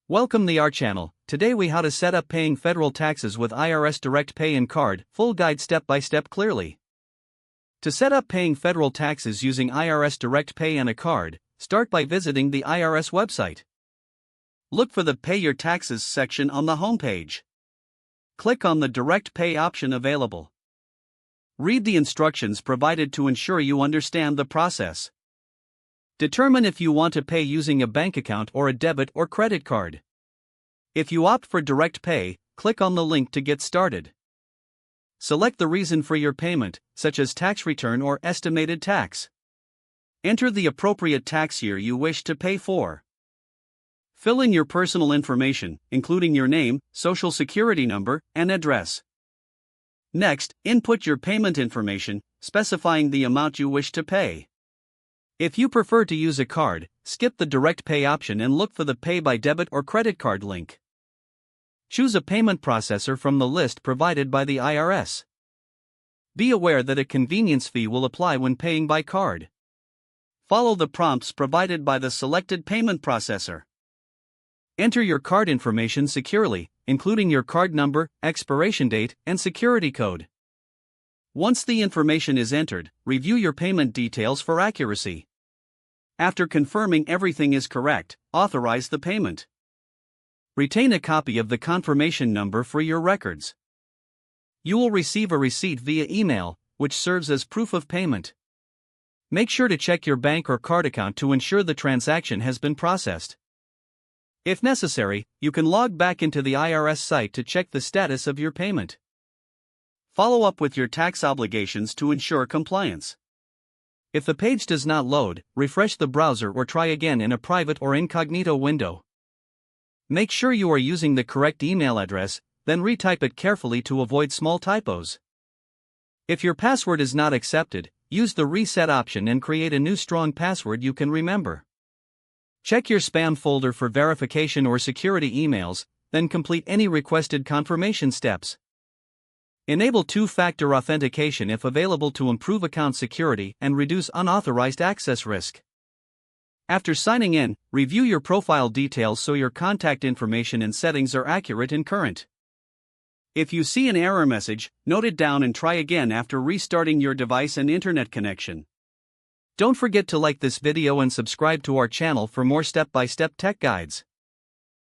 Welcome to our channel. Today we how to set up paying federal taxes with IRS Direct Pay and Card, full guide step by step clearly. To set up paying federal taxes using IRS Direct Pay and a card, start by visiting the IRS website. Look for the Pay Your Taxes section on the homepage. Click on the Direct Pay option available. Read the instructions provided to ensure you understand the process. Determine if you want to pay using a bank account or a debit or credit card. If you opt for direct pay, click on the link to get started. Select the reason for your payment, such as tax return or estimated tax. Enter the appropriate tax year you wish to pay for. Fill in your personal information, including your name, social security number, and address. Next, input your payment information, specifying the amount you wish to pay. If you prefer to use a card, skip the direct pay option and look for the Pay by Debit or Credit Card link. Choose a payment processor from the list provided by the IRS. Be aware that a convenience fee will apply when paying by card. Follow the prompts provided by the selected payment processor. Enter your card information securely, including your card number, expiration date, and security code. Once the information is entered, review your payment details for accuracy. After confirming everything is correct, authorize the payment. Retain a copy of the confirmation number for your records. You will receive a receipt via email, which serves as proof of payment. Make sure to check your bank or card account to ensure the transaction has been processed. If necessary, you can log back into the IRS site to check the status of your payment. Follow up with your tax obligations to ensure compliance. If the page does not load, refresh the browser or try again in a private or incognito window. Make sure you are using the correct email address, then retype it carefully to avoid small typos. If your password is not accepted, use the reset option and create a new strong password you can remember. Check your spam folder for verification or security emails, then complete any requested confirmation steps. Enable two-factor authentication if available to improve account security and reduce unauthorized access risk. After signing in, review your profile details so your contact information and settings are accurate and current. If you see an error message, note it down and try again after restarting your device and internet connection. Don't forget to like this video and subscribe to our channel for more step-by-step tech guides.